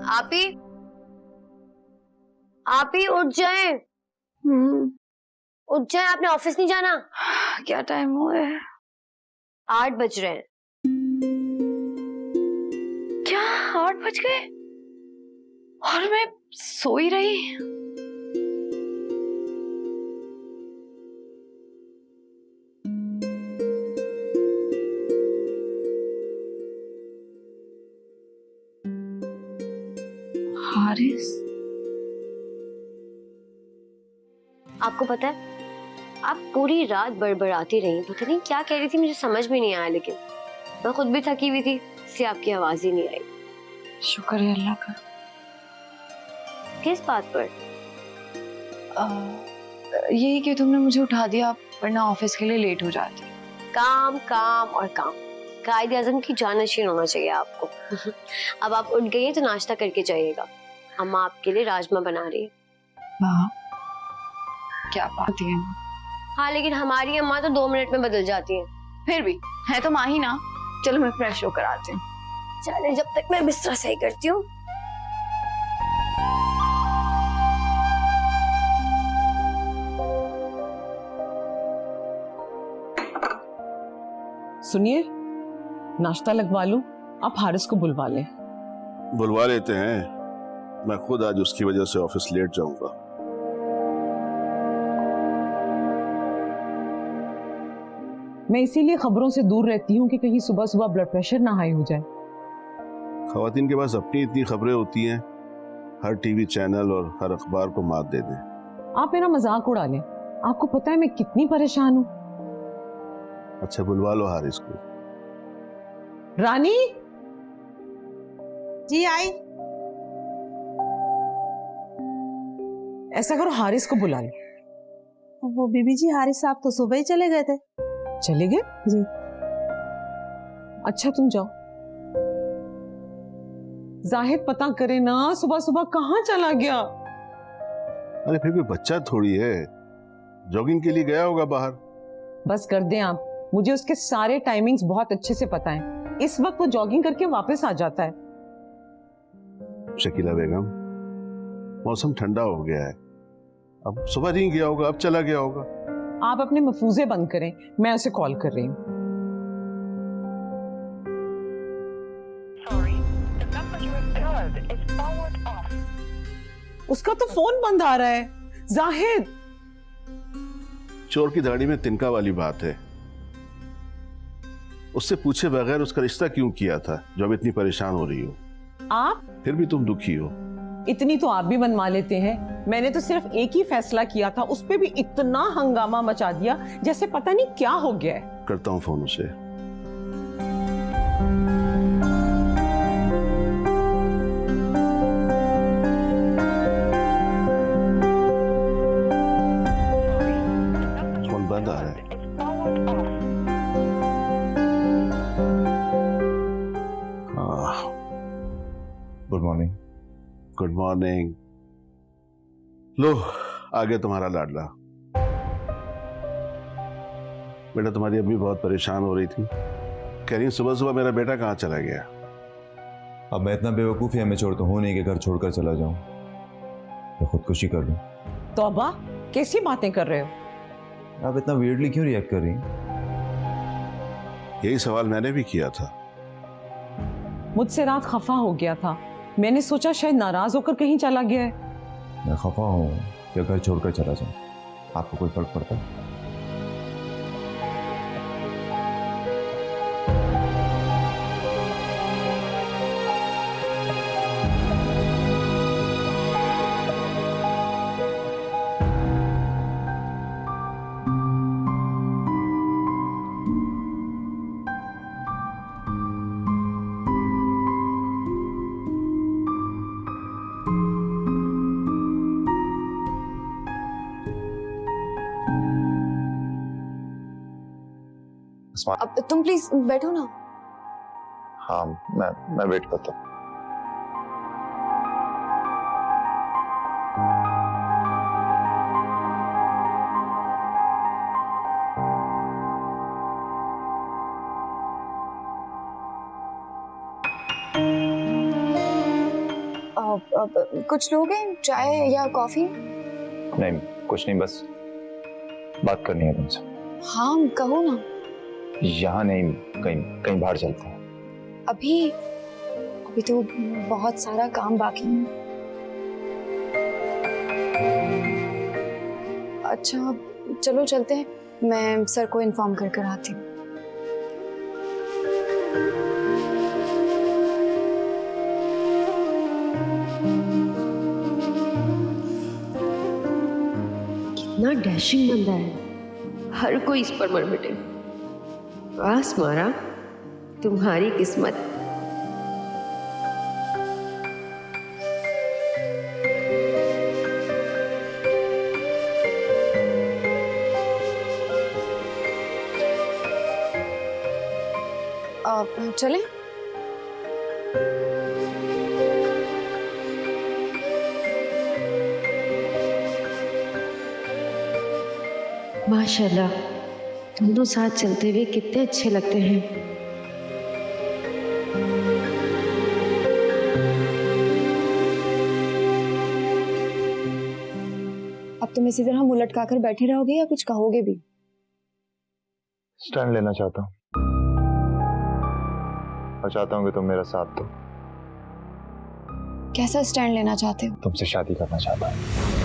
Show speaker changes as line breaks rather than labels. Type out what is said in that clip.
आप ही उठ जाए। उठ जाए, आपने ऑफिस नहीं जाना?
क्या टाइम हुआ है?
8 बज रहे हैं।
क्या 8 बज गए और मैं सो ही रही? हारिस,
आपको पता है, आप पूरी रात बड़बड़ाती रही। पता नहीं क्या कह रही थी, मुझे समझ में नहीं आया, लेकिन मैं खुद भी थकी हुई थी, इसलिए आपकी आवाज ही नहीं आई।
शुक्र है अल्लाह का।
किस बात पर?
यही कि तुमने मुझे उठा दिया, वरना ऑफिस के लिए लेट हो जाती।
काम काम और काम। कायदे आजम की जानशीन होना चाहिए आपको। अब आप उठ गई हैं तो नाश्ता करके जाइएगा। अम्मा आपके लिए राजमा बना रही है।
वाह, क्या बात है।
हाँ, लेकिन हमारी अम्मा तो 2 मिनट में बदल जाती हैं।
फिर भी है तो माँ ही ना। चलो मैं फ्रेश होकर आती हूँ।
चले, जब तक मैं बिस्तर सही करती हूँ।
सुनिए, नाश्ता लगवा लूं? आप हारिस को बुलवा लें।
बुलवा लेते हैं, मैं खुद आज उसकी वजह से ऑफिस लेट जाऊंगा।
मैं इसीलिए खबरों से दूर रहती हूँ कि कहीं सुबह सुबह ब्लड प्रेशर ना हाई हो जाए।
खवातीन के पास अपनी इतनी खबरें होती हैं, हर टीवी चैनल और हर अखबार को मात दे दें।
आप मेरा मजाक उड़ा लें। आपको पता है मैं कितनी परेशान हूँ।
अच्छा, बुलवा लो हारिस को।
रानी
जी आई।
ऐसा करो, हारिस को बुला लो।
वो बीबी जी, हारिस साहब तो सुबह ही चले गए थे।
चले गए?
जी।
अच्छा, तुम जाओ। जाहिद पता करे ना सुबह सुबह कहाँ चला गया।
अरे फिर भी बच्चा थोड़ी है, जॉगिंग के लिए गया होगा बाहर।
बस कर दें आप, मुझे उसके सारे टाइमिंग्स बहुत अच्छे से पता है। इस वक्त वो जॉगिंग करके वापस आ जाता है।
शकीला बेगम, मौसम ठंडा हो गया है, अब सुबह नहीं गया होगा, अब चला गया होगा।
आप अपने मफूजे बंद करें, मैं उसे कॉल कर रही हूँ। उसका तो फोन बंद आ रहा है। जाहिद,
चोर की दाढ़ी में तिनका वाली बात है। उससे पूछे बगैर उसका रिश्ता क्यों किया था, जो अब इतनी परेशान हो रही हो?
आप
फिर भी तुम दुखी हो।
इतनी तो आप भी बनवा लेते हैं। मैंने तो सिर्फ एक ही फैसला किया था, उस पे भी इतना हंगामा मचा दिया जैसे पता नहीं क्या हो गया है।
करता हूं फोन उसे। फोन बंद आ रहा है।
Good morning.
Good morning. लो, आ गया तुम्हारा लाडला। बेटा, तुम्हारी अम्मी बहुत परेशान हो रही थी, कह रही सुबह सुबह मेरा बेटा कहाँ चला गया।
अब मैं इतना बेवकूफ़ या मैच्योर तो हूं नहीं कि घर छोड़कर चला जाऊं, मैं खुदकुशी कर लूं।
तौबा, कैसी बातें कर रहे हो?
आप इतना वियर्डली क्यों रिएक्ट कर रही हैं?
यही सवाल मैंने भी किया था।
मुझसे रात खफा हो गया था, मैंने सोचा शायद नाराज होकर कहीं चला गया है।
मैं खफा हूं या घर छोड़कर चला जाऊं, आपको कोई फर्क पड़ता है?
अब तुम प्लीज बैठो ना।
हाँ, मैं वेट करता हूँ।
कुछ लोगे चाय या कॉफी?
नहीं कुछ नहीं, बस बात करनी है तुमसे।
हाँ कहो ना।
यहाँ नहीं, कहीं कहीं बाहर चलते हैं।
अभी तो बहुत सारा काम बाकी है। अच्छा चलो चलते हैं, मैं सर को इन्फॉर्म कर कर आती हूँ।
कितना डैशिंग बंदा है, हर कोई इस पर मर मिटे। आस मारा तुम्हारी किस्मत।
चलें?
माशाल्लाह, दोनों साथ चलते हुए कितने अच्छे लगते हैं।
अब तुम इसी तरह मुंह लटकाकर बैठे रहोगे या कुछ कहोगे भी?
स्टैंड लेना चाहता हूँ और चाहता हूँ कि तुम मेरा साथ दो।
कैसा स्टैंड लेना चाहते हो?
तुमसे शादी करना चाहता हूँ।